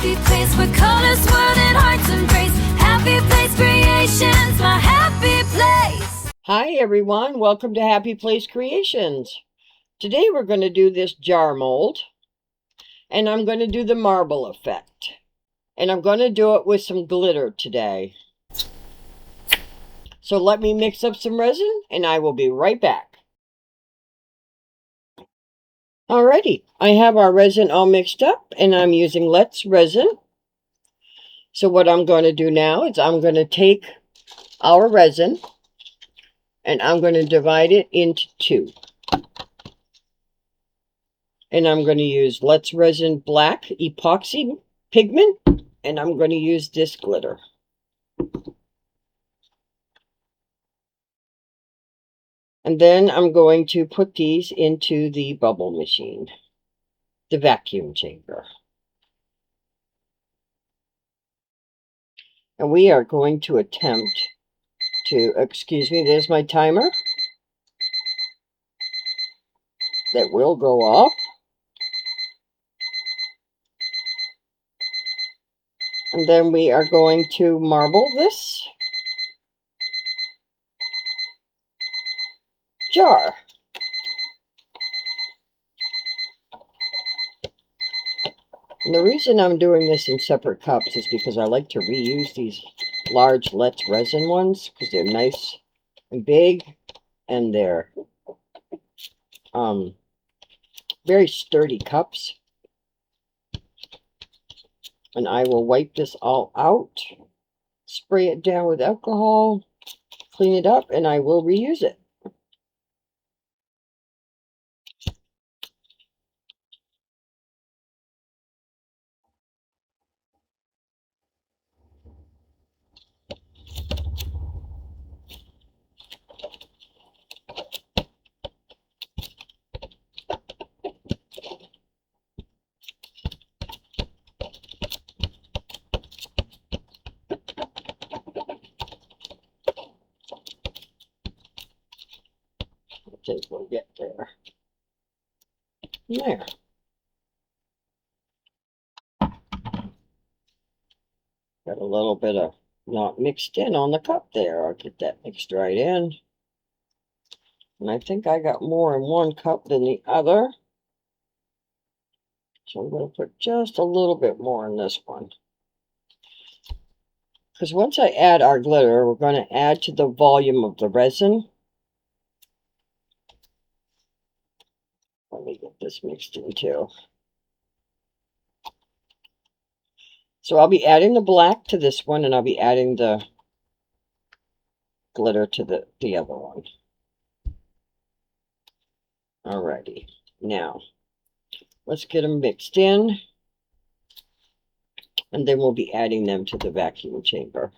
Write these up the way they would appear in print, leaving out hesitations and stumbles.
happy place where colors swirl and hearts embrace. Happy Place Creations, my happy place. Hi everyone, welcome to Happy Place Creations. Today we're going to do this jar mold, and I'm going to do the marble effect. And I'm going to do it with some glitter today. So let me mix up some resin and I will be right back. Alrighty, I have our resin all mixed up and I'm using Let's Resin. So what I'm going to do now is I'm going to take our resin and I'm going to divide it into two. And I'm going to use Let's Resin Black Epoxy Pigment, and I'm going to use this glitter. And then I'm going to put these into the bubble machine, the vacuum chamber. And we are going to attempt to, excuse me, there's my timer that will go off. And then we are going to marble this jar. And the reason I'm doing this in separate cups is because I like to reuse these large Let's Resin ones because they're nice and big and they're very sturdy cups. And I will wipe this all out, spray it down with alcohol, clean it up, and I will reuse it. I think we'll get there. There. Got a little bit of not mixed in on the cup there. I'll get that mixed right in. And I think I got more in one cup than the other. So I'm going to put just a little bit more in this one. Because once I add our glitter, we're going to add to the volume of the resin. Let me get this mixed in too. So I'll be adding the black to this one, and I'll be adding the glitter to the other one. Alrighty, now let's get them mixed in, and then we'll be adding them to the vacuum chamber.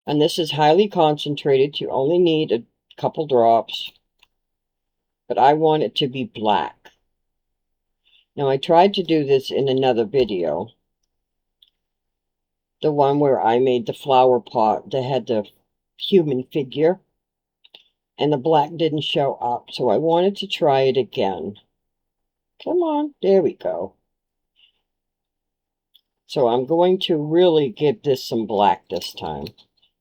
And this is highly concentrated. You only need a couple drops, but I want it to be black. Now, I tried to do this in another video, the one where I made the flower pot that had the human figure, and the black didn't show up, so I wanted to try it again. Come on, there we go. So I'm going to really give this some black this time,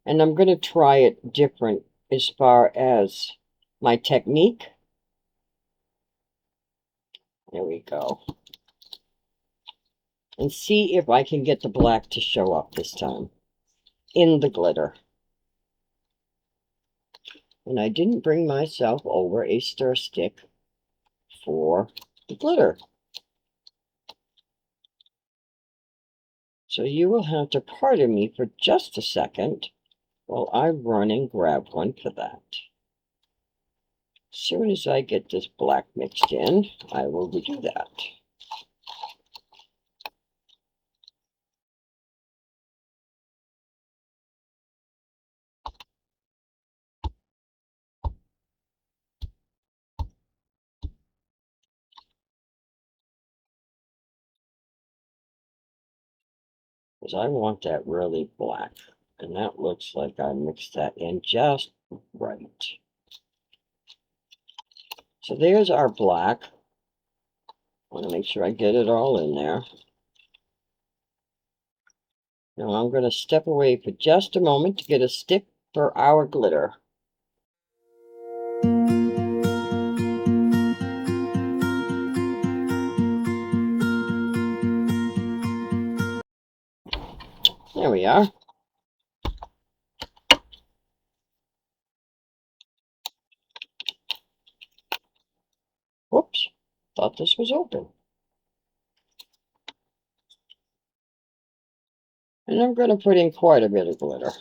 and I'm going to try it different as far as my technique. There we go. And see if I can get the black to show up this time in the glitter. And I didn't bring myself over a stir stick for the glitter. So you will have to pardon me for just a second while I run and grab one for that. As soon as I get this black mixed in, I will do that. Because I want that really black. And that looks like I mixed that in just right. So there's our black. Want to make sure I get it all in there. Now I'm going to step away for just a moment to get a stick for our glitter. There we are. Whoops, thought this was open. And I'm going to put in quite a bit of glitter.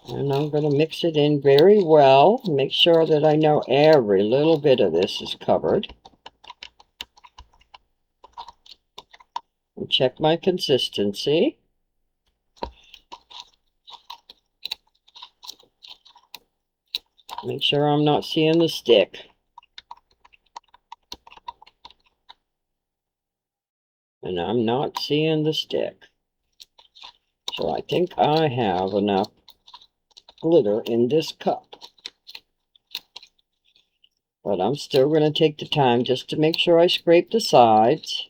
And I'm going to mix it in very well. Make sure that I know every little bit of this is covered. And check my consistency. Make sure I'm not seeing the stick. And I'm not seeing the stick. So I think I have enough glitter in this cup. But I'm still going to take the time just to make sure I scrape the sides.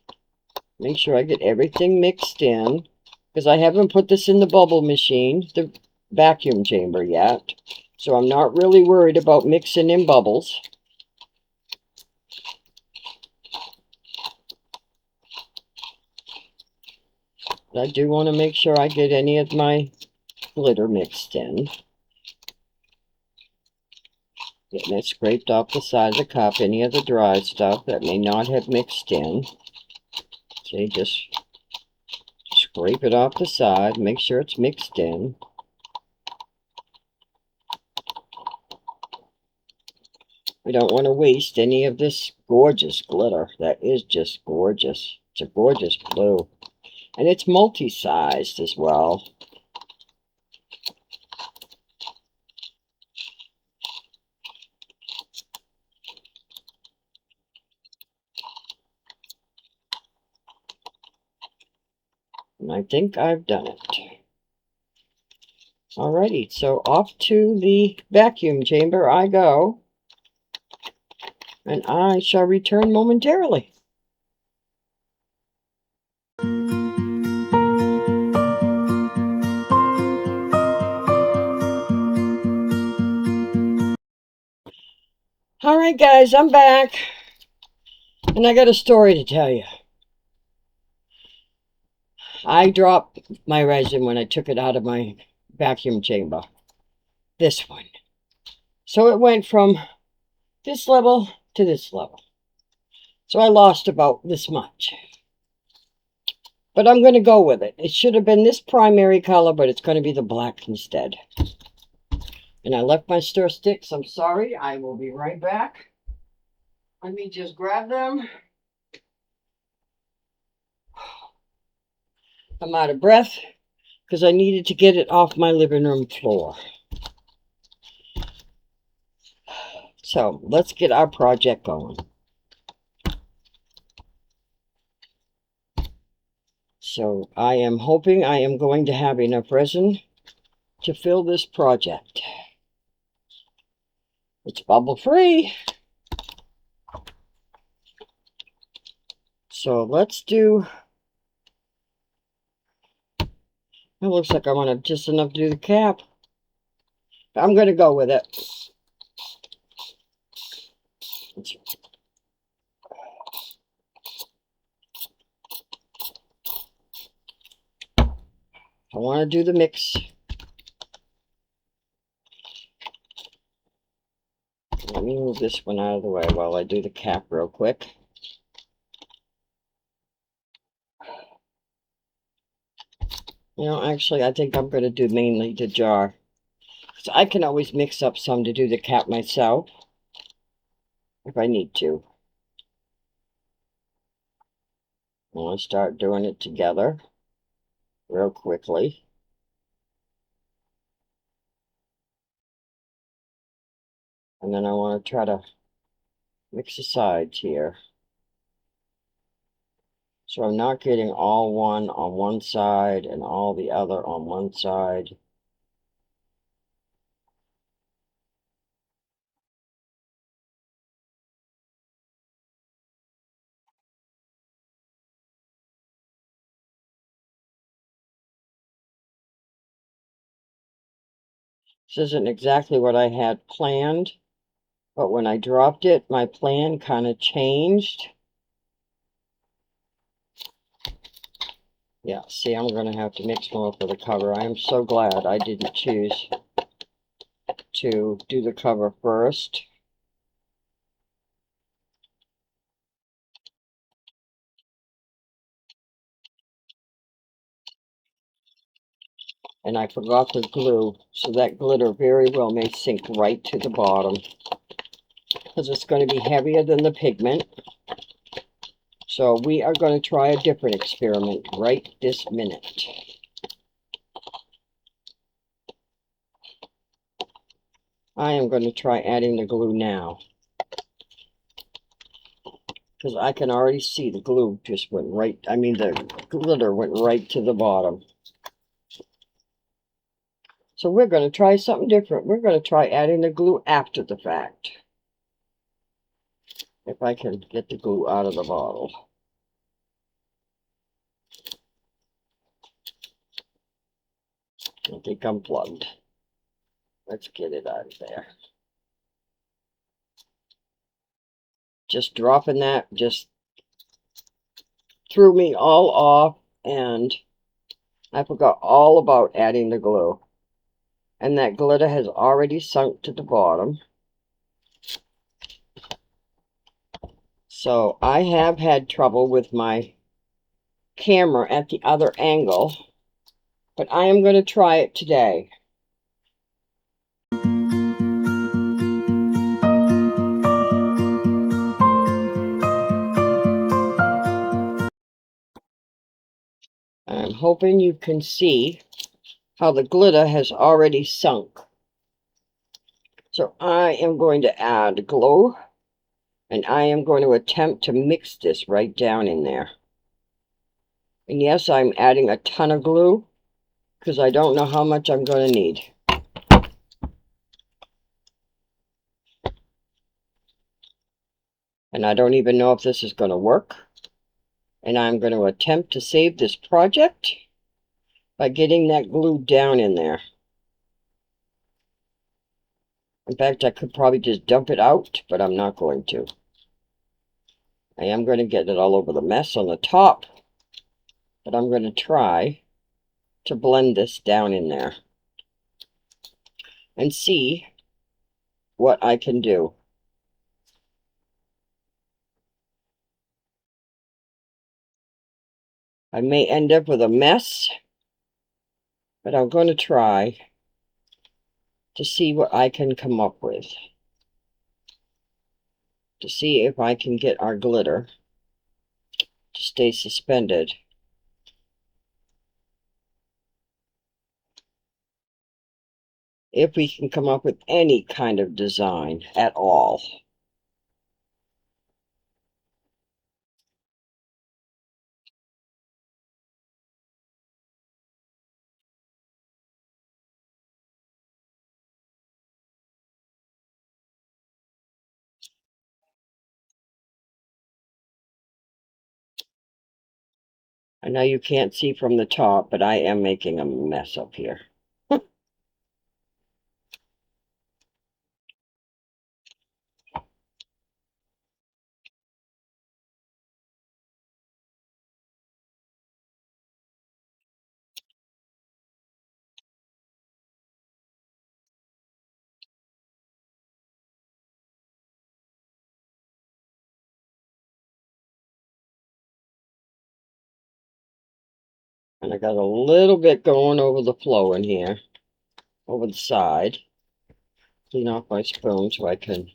Make sure I get everything mixed in. Because I haven't put this in the bubble machine, the vacuum chamber yet. So I'm not really worried about mixing in bubbles. But I do want to make sure I get any of my glitter mixed in. Getting it scraped off the side of the cup, any of the dry stuff that may not have mixed in. See, just scrape it off the side, make sure it's mixed in. We don't want to waste any of this gorgeous glitter. That is just gorgeous. It's a gorgeous blue. And it's multi-sized as well. And I think I've done it. Alrighty, so off to the vacuum chamber I go. And I shall return momentarily. Alright guys, I'm back. And I got a story to tell you. I dropped my resin when I took it out of my vacuum chamber. This one. So it went from this level to this level. So I lost about this much. But I'm going to go with it. It should have been this primary color, but it's going to be the black instead. And I left my stir sticks. I'm sorry. I will be right back. Let me just grab them. I'm out of breath because I needed to get it off my living room floor. So let's get our project going. So I am hoping I am going to have enough resin to fill this project. It's bubble free. So let's do, it looks like I want just enough to do the cap. I'm going to go with it. I want to do the mix. Let me move this one out of the way while I do the cap real quick. You know, actually, I think I'm going to do mainly the jar. So I can always mix up some to do the cap myself if I need to. I want to start doing it together real quickly. And then I want to try to mix the sides here. So I'm not getting all one on one side and all the other on one side. This isn't exactly what I had planned, but when I dropped it, my plan kind of changed. Yeah, see, I'm going to have to mix more for the cover. I am so glad I didn't choose to do the cover first. And I forgot the glue, so that glitter very well may sink right to the bottom, because it's going to be heavier than the pigment. So we are going to try a different experiment right this minute. I am going to try adding the glue now, because I can already see the glue just went right, the glitter went right to the bottom. So we're going to try something different. We're going to try adding the glue after the fact. If I can get the glue out of the bottle. I think I'm plugged. Let's get it out of there. Just dropping that just threw me all off, and I forgot all about adding the glue. And that glitter has already sunk to the bottom. So I have had trouble with my camera at the other angle, but I am going to try it today. I'm hoping you can see how the glitter has already sunk. So I am going to add glue, and I am going to attempt to mix this right down in there. And yes, I'm adding a ton of glue, because I don't know how much I'm going to need. And I don't even know if this is going to work. And I'm going to attempt to save this project by getting that glue down in there. In fact, I could probably just dump it out, but I'm not going to. I am going to get it all over the mess on the top, but I'm going to try to blend this down in there and see what I can do. I may end up with a mess, but I'm going to try to see what I can come up with. To see if I can get our glitter to stay suspended. If we can come up with any kind of design at all. I know you can't see from the top, but I am making a mess up here. And I got a little bit going over the flow in here, over the side. Clean off my spoon so I can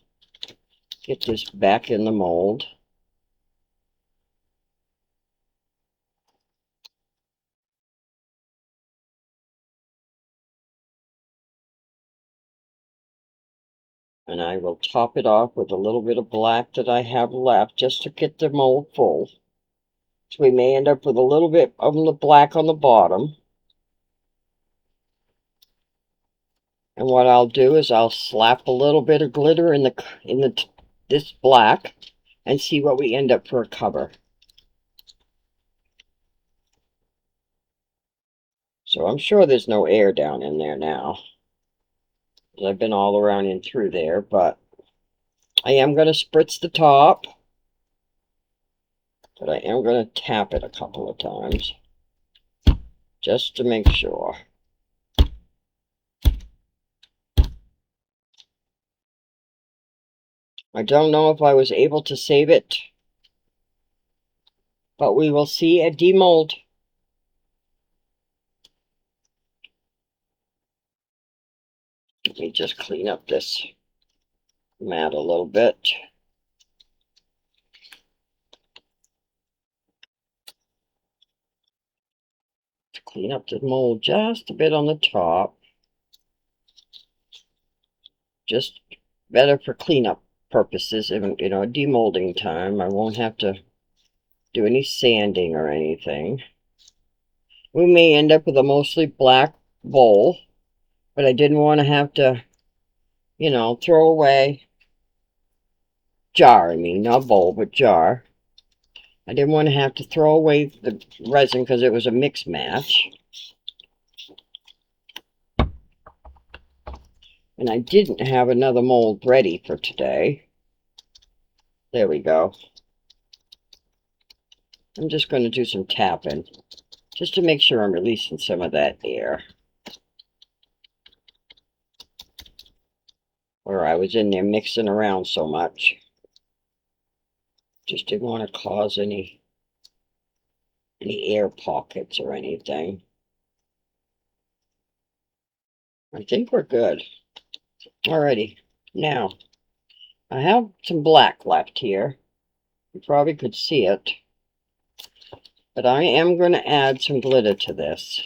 get this back in the mold. And I will top it off with a little bit of black that I have left just to get the mold full. So we may end up with a little bit of the black on the bottom. And what I'll do is I'll slap a little bit of glitter in this black and see what we end up for a cover. So I'm sure there's no air down in there now. I've been all around and through there, but I am going to spritz the top. But I am going to tap it a couple of times just to make sure. I don't know if I was able to save it, but we will see a demold. Let me just clean up this mat a little bit. To clean up the mold just a bit on the top. Just better for cleanup purposes, demolding time. I won't have to do any sanding or anything. We may end up with a mostly black bowl, but I didn't want to have to, throw away. Jar, I mean, not bowl, but jar. I didn't want to have to throw away the resin because it was a mix match. And I didn't have another mold ready for today. There we go. I'm just going to do some tapping just to make sure I'm releasing some of that air. Where I was in there mixing around so much. Just didn't want to cause any air pockets or anything. I think we're good. Alrighty, now I have some black left here. You probably could see it. But I am going to add some glitter to this.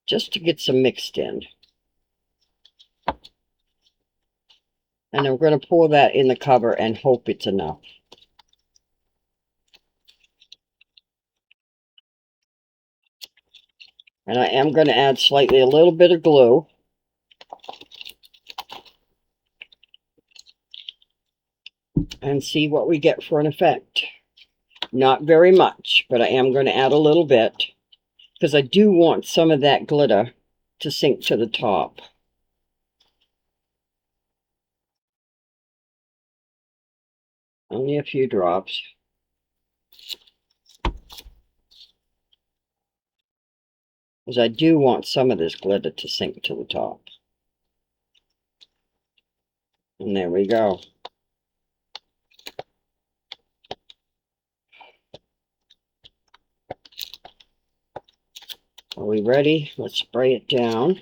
Just to get some mixed in. And I'm going to pour that in the cover and hope it's enough. And I am going to add slightly a little bit of glue. And see what we get for an effect. Not very much, but I am going to add a little bit. Because I do want some of that glitter to sink to the top. Only a few drops. Because I do want some of this glitter to sink to the top. And there we go. Are we ready? Let's spray it down.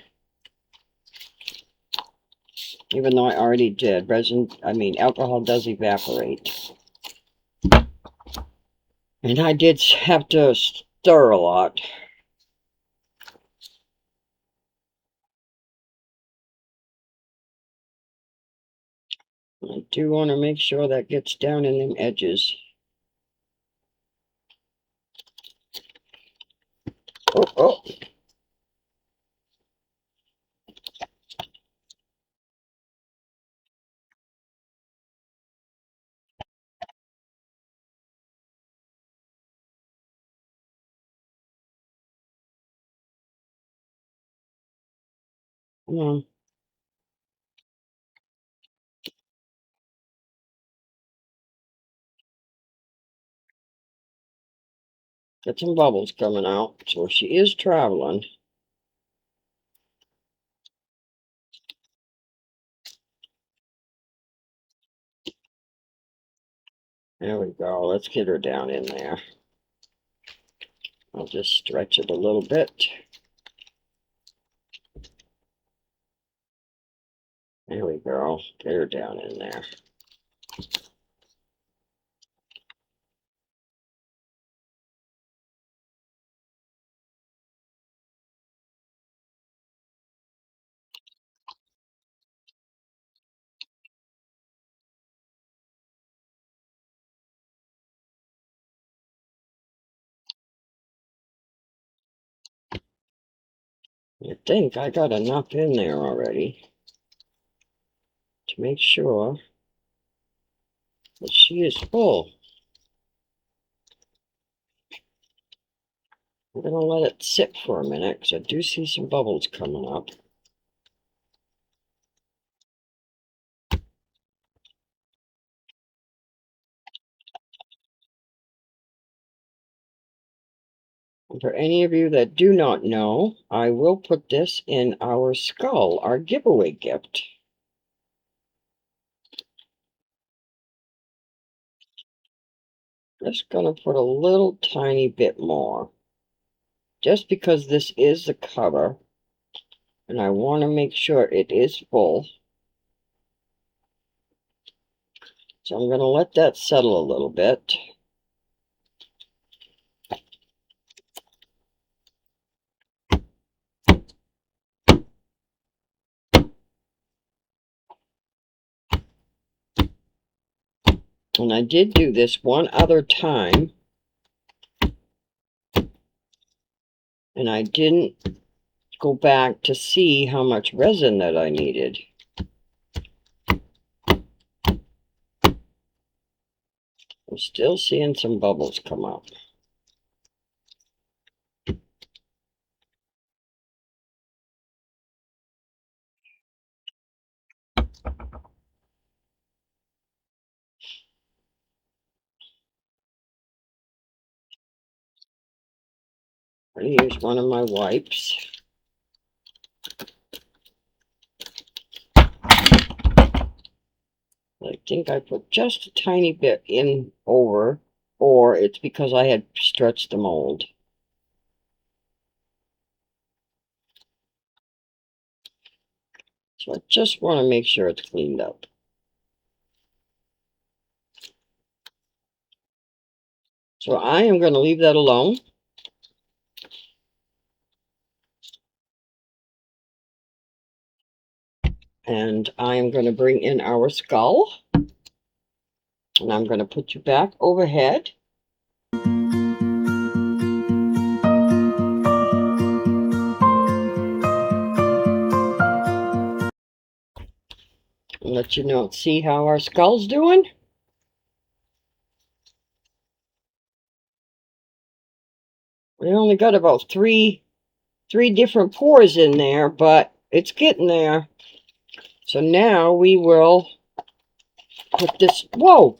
Even though I already did. Alcohol does evaporate. And I did have to stir a lot. I do want to make sure that gets down in them edges. Oh. Come on. Get some bubbles coming out. So she is traveling. There we go. Let's get her down in there. I'll just stretch it a little bit. There we go. Get her down in there. I think I got enough in there already to make sure that she is full. I'm going to let it sit for a minute because I do see some bubbles coming up. And for any of you that do not know, I will put this in our skull, our giveaway gift. Just going to put a little tiny bit more. Just because this is the cover, and I want to make sure it is full. So I'm going to let that settle a little bit. And I did do this one other time, and I didn't go back to see how much resin that I needed. I'm still seeing some bubbles come up. I'm going to use one of my wipes. I think I put just a tiny bit in over, or it's because I had stretched the mold. So I just want to make sure it's cleaned up. So I am going to leave that alone. And I am going to bring in our skull. And I'm going to put you back overhead. And let you know, see how our skull's doing? We only got about three different pores in there, but it's getting there. So now we will put this, whoa,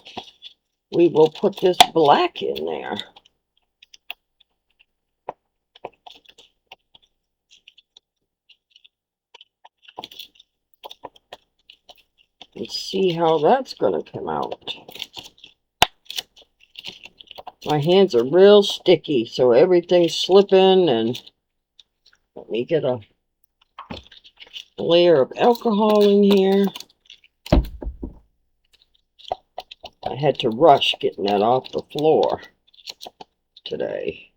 we will put this black in there. And see how that's going to come out. My hands are real sticky, so everything's slipping, and let me get a layer of alcohol in here. I had to rush getting that off the floor today.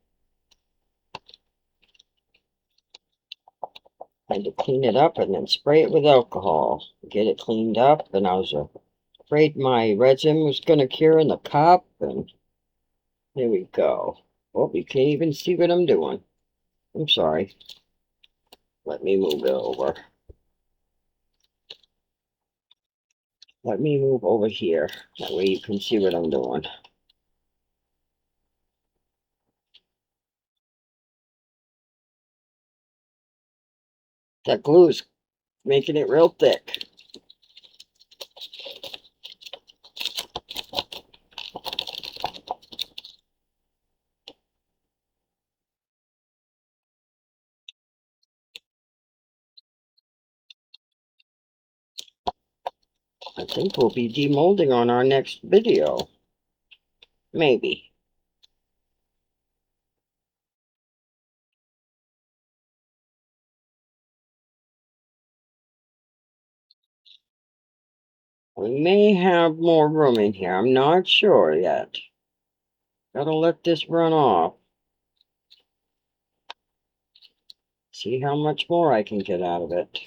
I had to clean it up and then spray it with alcohol. Get it cleaned up, and I was afraid my resin was going to cure in the cup, and there we go. Oh, you can't even see what I'm doing. I'm sorry. Let me move it over. Let me move over here. That way you can see what I'm doing. That glue's making it real thick. I think we'll be demolding on our next video. Maybe. We may have more room in here. I'm not sure yet. Gotta let this run off. See how much more I can get out of it.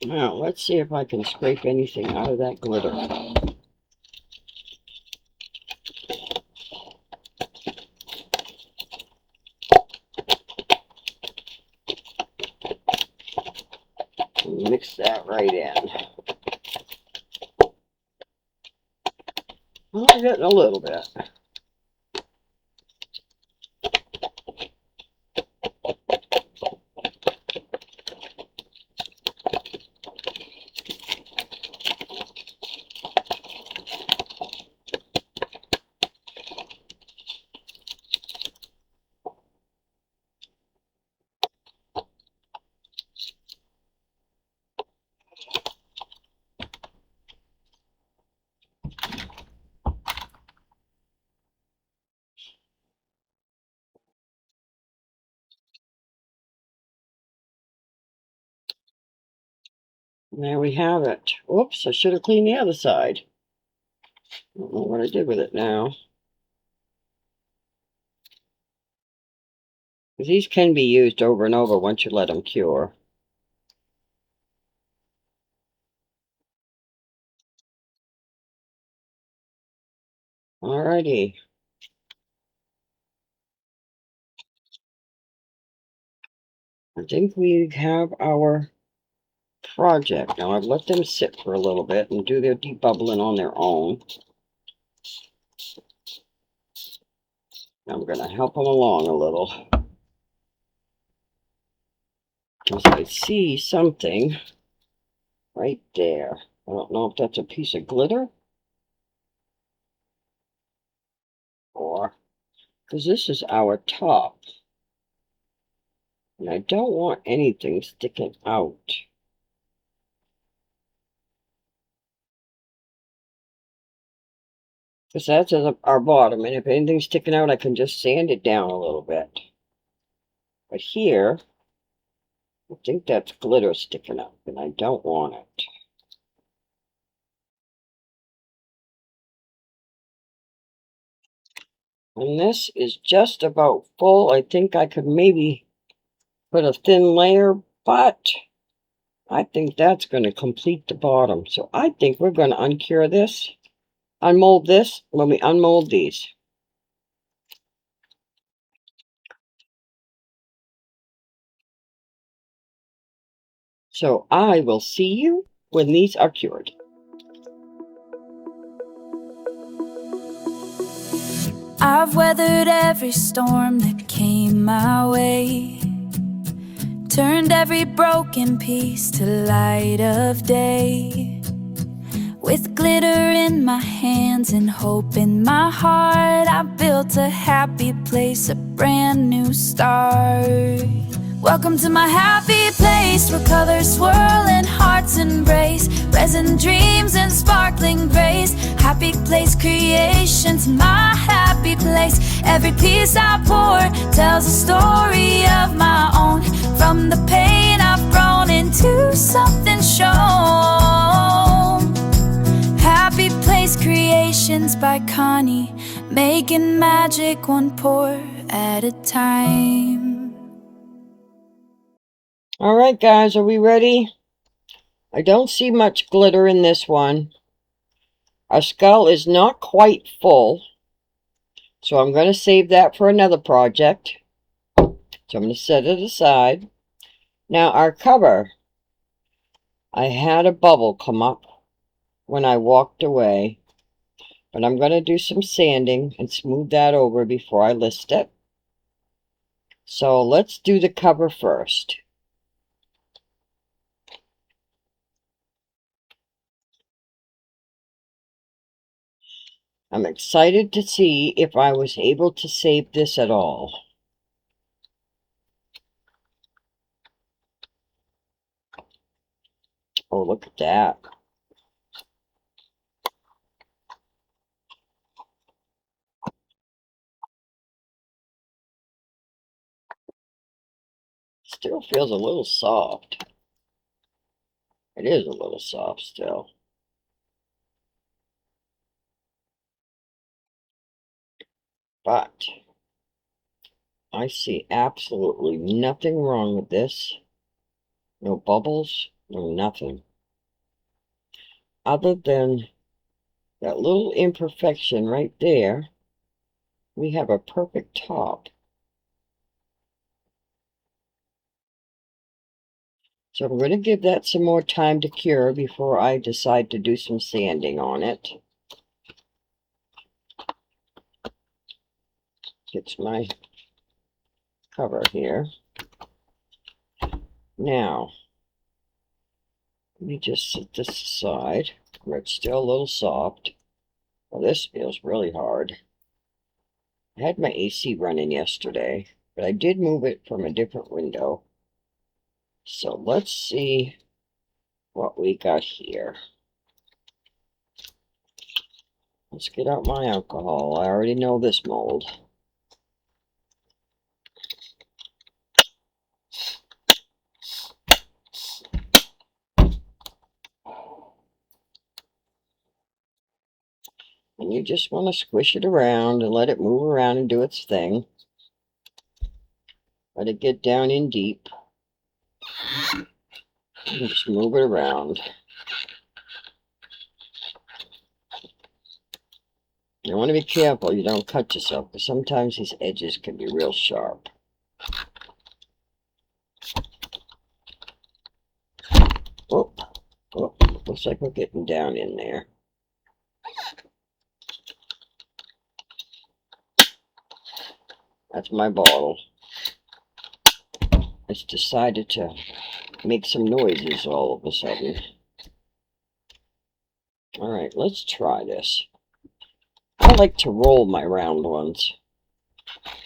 Now, let's see if I can scrape anything out of that glitter. Mix that right in. Well, I'm getting a little bit. And there we have it. Oops, I should have cleaned the other side. I don't know what I did with it now. These can be used over and over once you let them cure. Alrighty. I think we have our project. Now I've let them sit for a little bit and do their debubbling on their own. I'm going to help them along a little. Because I see something right there. I don't know if that's a piece of glitter. Or, because this is our top. And I don't want anything sticking out. Because that's our bottom. And if anything's sticking out, I can just sand it down a little bit. But here, I think that's glitter sticking up. And I don't want it. And this is just about full. I think I could maybe put a thin layer, but I think that's going to complete the bottom. So I think we're going to uncure this, unmold this when we unmold these. So I will see you when these are cured. I've weathered every storm that came my way, turned every broken piece to light of day. With glitter in my hands and hope in my heart, I built a happy place, a brand new start. Welcome to my happy place, where colors swirl and hearts embrace, resin dreams and sparkling grace. Happy place creations, my happy place. Every piece I pour tells a story of my own. From the pain I've grown into something shown. Happy place creations by Connie, making magic one pour at a time. All right, guys, are we ready? I don't see much glitter in this one. Our skull is not quite full, so I'm going to save that for another project. So I'm going to set it aside. Now, our cover, I had a bubble come up when I walked away, but I'm going to do some sanding and smooth that over before I list it. So let's do the cover first. I'm excited to see if I was able to save this at all. Oh, look at that. Still feels a little soft. It is a little soft still. But I see absolutely nothing wrong with this. No bubbles, Nothing. Other than that little imperfection right there, we have a perfect top. So I'm going to give that some more time to cure before I decide to do some sanding on it. Get my cover here. Now, let me just set this aside where it's still a little soft. Well, this feels really hard. I had my AC running yesterday, but I did move it from a different window. So let's see what we got here. Let's get out my alcohol. I already know this mold. And you just want to squish it around and let it move around and do its thing. Let it get down in deep. And just move it around. You want to be careful you don't cut yourself, because sometimes these edges can be real sharp. Oh, oh, looks like we're getting down in there. That's my bottle. It's decided to make some noises all of a sudden. All right, let's try this. I like to roll my round ones.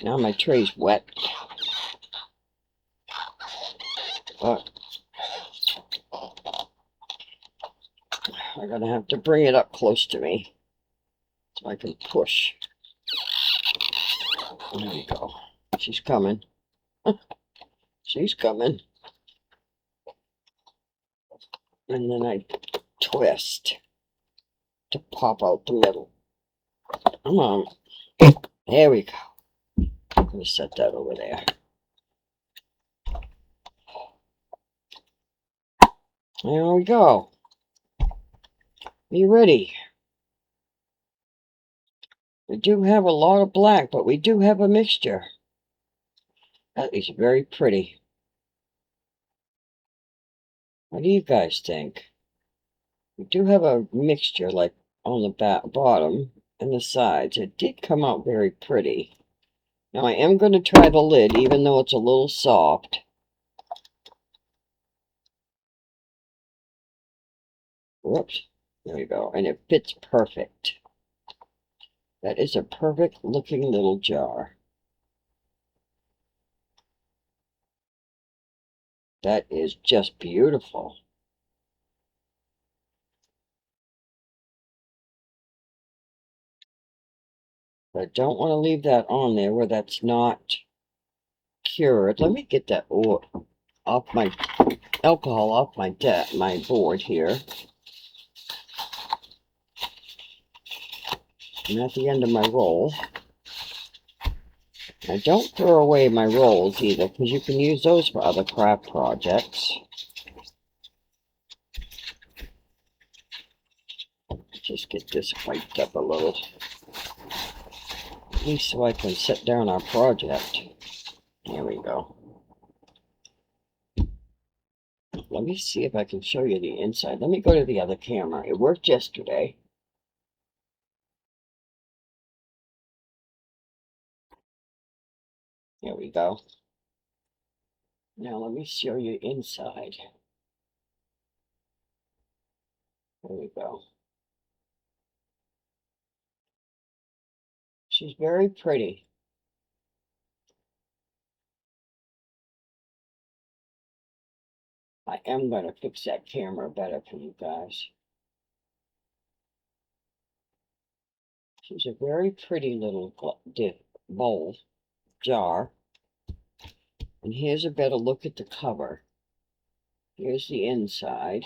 Now my tray's wet. But I'm going to have to bring it up close to me so I can push. There we go. She's coming. She's coming. And then I twist to pop out the middle. Come on. There we go. I'm going to set that over there. There we go. Are you ready? We do have a lot of black, but we do have a mixture. That is very pretty. What do you guys think? We do have a mixture like on the bottom and the sides. It did come out very pretty. Now I am going to try the lid, even though it's a little soft. Whoops. There we go. And it fits perfect. That is a perfect looking little jar. That is just beautiful. But I don't want to leave that on there where that's not cured. Let me get that off my alcohol off my board here. And at the end of my roll. Now don't throw away my rolls either, because you can use those for other craft projects. Just get this wiped up a little. At least so I can set down our project. There we go. Let me see if I can show you the inside. Let me go to the other camera. It worked yesterday. There we go. Now let me show you inside. There we go. She's very pretty. I am going to fix that camera better for you guys. She's a very pretty little bowl, jar. And here's a better look at the cover. Here's the inside.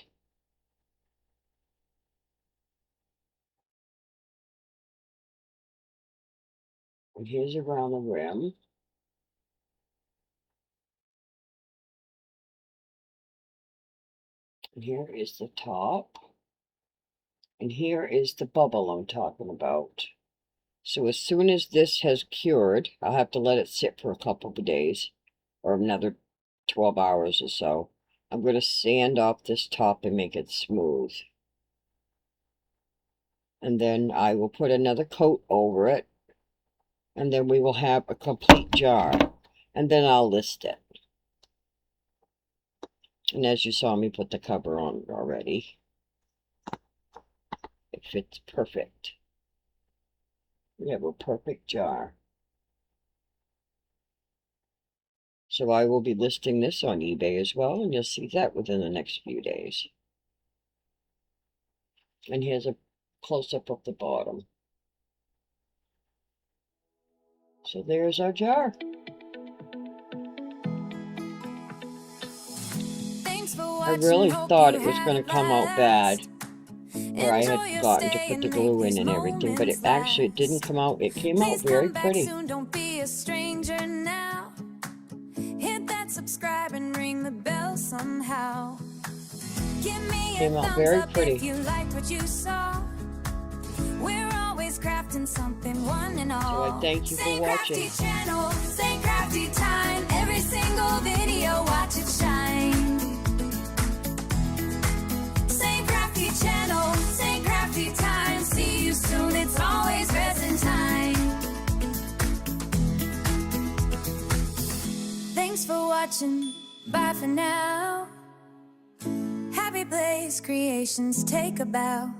And here's around the rim. And here is the top. And here is the bubble I'm talking about. So as soon as this has cured, I'll have to let it sit for a couple of days or another 12 hours or so. I'm going to sand off this top and make it smooth. And then I will put another coat over it. And then we will have a complete jar. And then I'll list it. And as you saw me put the cover on already, it fits perfect. We have a perfect jar. So I will be listing this on eBay as well, and you'll see that within the next few days. And here's a close-up of the bottom. So there's our jar. I really thought it was going to come out bad, where I had forgotten to put the glue in and everything, but it actually didn't come out. It came out very pretty. Don't be a stranger now. Hit that subscribe and ring the bell somehow. Give me a Came out thumbs very up pretty. if you liked what you saw. We're always crafting something, one and all. So I thank you for watching. Crafty channel, stay crafty time. Every single video, watch it shine. Same crafty channel, same crafty time. See you soon, it's always resin time. Thanks for watching, bye for now. Happy Blaze Creations, take a bow.